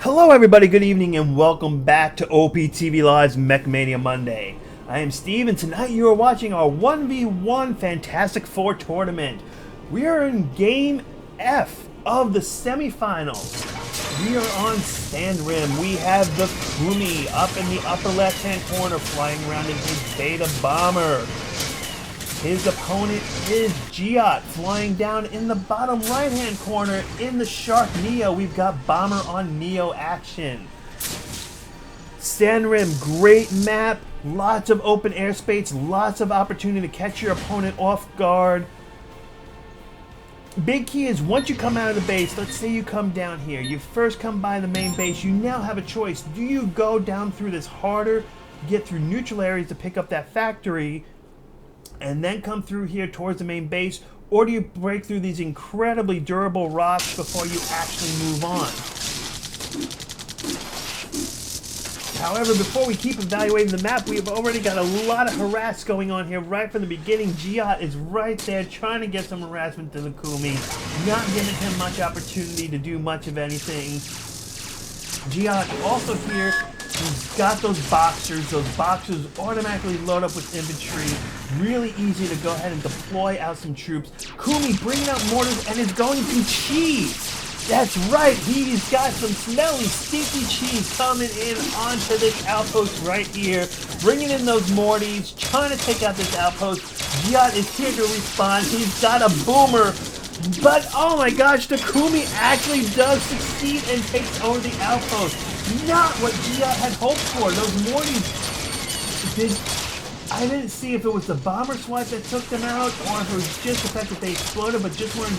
Hello everybody, good evening and welcome back to OPTV Live's Mech Mania Monday. I am Steve and tonight you are watching our 1v1 Fantastic Four tournament. We are in Game F of the semifinals. We are on Stand Rim. We have TheKhumi up in the upper left hand corner flying around in his Beta Bomber. His opponent is Giott, flying down in the bottom right-hand corner in the Shark Neo. We've got Bomber on Neo action. Stand Rim, great map, lots of open airspace, lots of opportunity to catch your opponent off guard. Big key is once you come out of the base, let's say you come down here, you first come by the main base, you now have a choice. Do you go down through this harder, get through neutral areas to pick up that factory, and then come through here towards the main base, or do you break through these incredibly durable rocks before you actually move on? However, before we keep evaluating the map, we've already got a lot of harass going on here right from the beginning. Giott is right there trying to get some harassment to TheKhumi, not giving him much opportunity to do much of anything. Giott also here, he's got those boxers. Those boxers automatically load up with infantry. Really easy to go ahead and deploy out some troops. TheKhumi bringing out mortars and is going to cheese. That's right, he's got some smelly, stinky cheese coming in onto this outpost right here. Bringing in those mortars, trying to take out this outpost. Giott is here to respond. He's got a boomer. But oh my gosh, TheKhumi actually does succeed and takes over the outpost. Not what Giott had hoped for. Those mortars I didn't see if it was the bomber swipe that took them out or if it was just the fact that they exploded but just weren't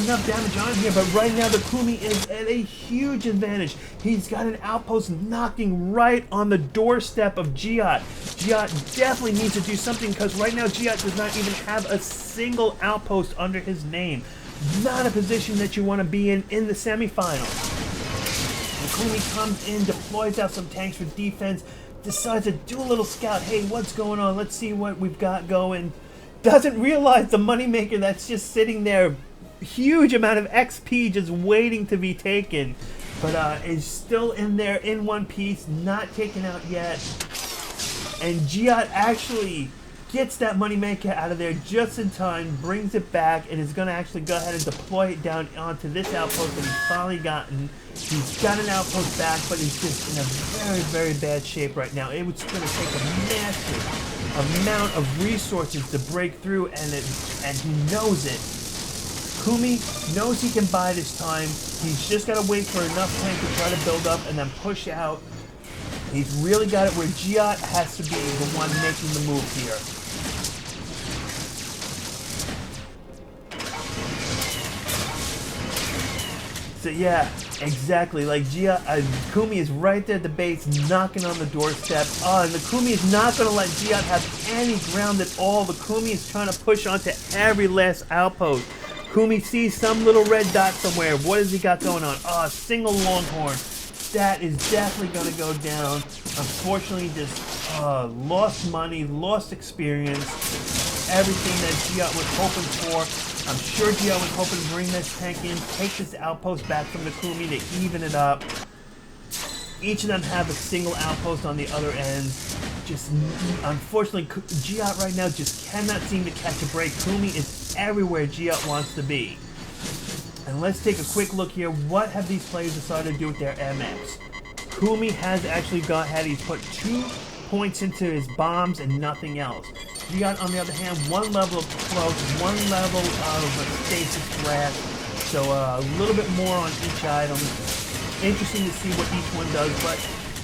enough damage on here. But right now TheKhumi is at a huge advantage. He's got an outpost knocking right on the doorstep of Giott. Giott definitely needs to do something because right now Giott does not even have a single outpost under his name. Not a position that you want to be in the semifinals. TheKhumi comes in, deploys out some tanks for defense, decides to do a little scout. Hey, what's going on? Let's see what we've got going. Doesn't realize the moneymaker that's just sitting there. Huge amount of XP just waiting to be taken. But is still in there in one piece, not taken out yet. And Giott actually gets that moneymaker out of there just in time, brings it back, and is going to actually go ahead and deploy it down onto this outpost that he's finally gotten. He's got an outpost back, but he's just in a very, very bad shape right now. It was going to take a massive amount of resources to break through, and he knows it. TheKhumi knows he can buy this time. He's just got to wait for enough time to try to build up and then push out. He's really got it where Giott has to be the one making the move here. So yeah, exactly. Like TheKhumi is right there at the base, knocking on the doorstep. And TheKhumi is not going to let Giott have any ground at all. TheKhumi is trying to push onto every last outpost. TheKhumi sees some little red dot somewhere. What has he got going on? Oh, a single longhorn. That is definitely going to go down. Unfortunately, just lost money, lost experience. Everything that Giott was hoping for. I'm sure Giott was hoping to bring this tank in, take this outpost back from TheKhumi to even it up. Each of them have a single outpost on the other end. Just, unfortunately, Giott right now just cannot seem to catch a break. TheKhumi is everywhere Giott wants to be. And let's take a quick look here. What have these players decided to do with their MX? TheKhumi has actually gone ahead. He's put 2 points into his bombs and nothing else. Giott, on the other hand, 1 level of cloak, 1 level of stasis grasp. So a little bit more on each item. Interesting to see what each one does, but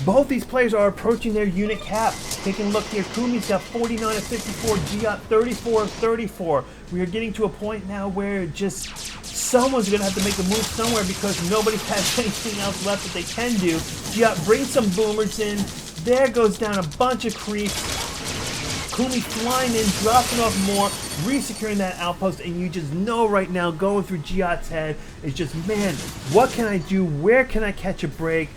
both these players are approaching their unit cap. Taking a look here, TheKhumi's got 49 of 54, Giott 34 of 34. We are getting to a point now where just someone's going to have to make a move somewhere because nobody has anything else left that they can do. Giott brings some boomers in. There goes down a bunch of creeps. TheKhumi flying in, dropping off more, re-securing that outpost, and you just know right now, going through Giott's head, is just, man, what can I do? Where can I catch a break?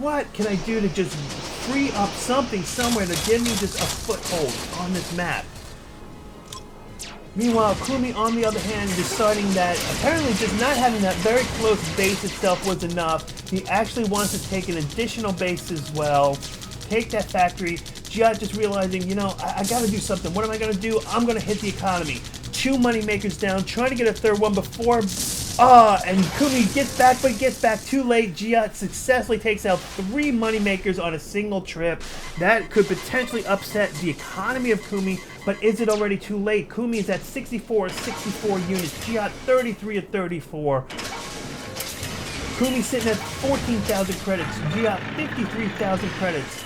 What can I do to just free up something somewhere to give me just a foothold on this map? Meanwhile, Khumi, on the other hand, deciding that apparently just not having that very close base itself was enough. He actually wants to take an additional base as well. Take that factory. Giott just realizing, you know, I got to do something. What am I going to do? I'm going to hit the economy. 2 money makers down, trying to get a third one before... and Khumi gets back, but gets back too late. Giott successfully takes out 3 money makers on a single trip. That could potentially upset the economy of Khumi, but is it already too late? Khumi is at 64 units. Giott 33 of 34. Khumi sitting at 14,000 credits. Giott 53,000 credits.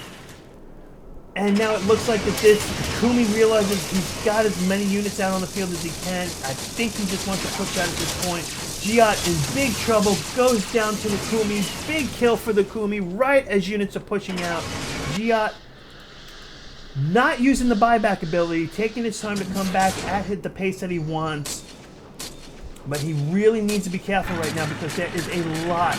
And now it looks like that this Khumi realizes he's got as many units out on the field as he can. I think he just wants to push out at this point. Giott in big trouble, goes down to the Khumi. Big kill for the Khumi right as units are pushing out. Giott not using the buyback ability, taking his time to come back at the pace that he wants. But he really needs to be careful right now because there is a lot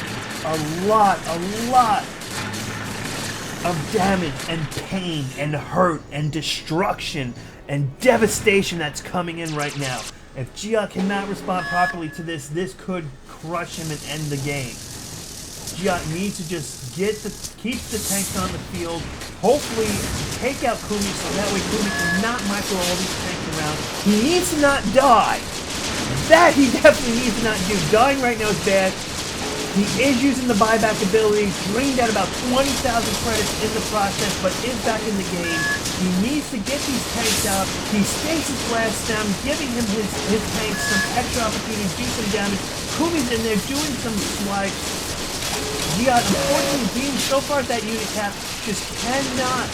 of damage and pain and hurt and destruction and devastation that's coming in right now. If Giott cannot respond properly to this, this could crush him and end the game. Giott needs to just keep the tanks on the field, hopefully take out Khumi so that way Khumi cannot micro all these tanks around. He needs to not die. That he definitely needs to not do. Dying right now is bad. He is using the buyback ability, drained out about 20,000 credits in the process, but is back in the game. He needs to get these tanks out. He stays his blast down, giving him his tanks some extra opportunity to do some damage. Khumi's in there doing some swipes. Giott, unfortunately, being so far at that unit cap, just cannot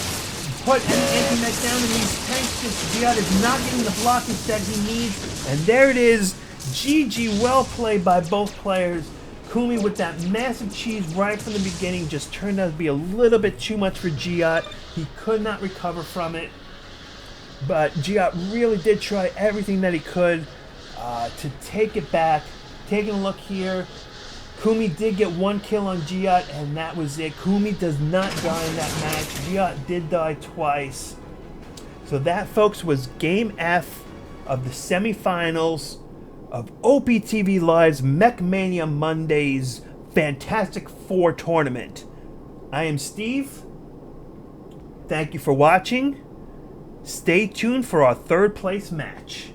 put any anti-mech down in these tanks. Giott is not getting the blockage that he needs. And there it is. GG, well played by both players. Khumi with that massive cheese right from the beginning just turned out to be a little bit too much for Giott. He could not recover from it. But Giott really did try everything that he could to take it back. Taking a look here, Khumi did get 1 kill on Giott, and that was it. Khumi does not die in that match. Giott did die twice. So that, folks, was Game F of the semifinals of OPTV Live's Mech Mania Mondays Fantastic Four tournament. I am Steve. Thank you for watching. Stay tuned for our 3rd place match.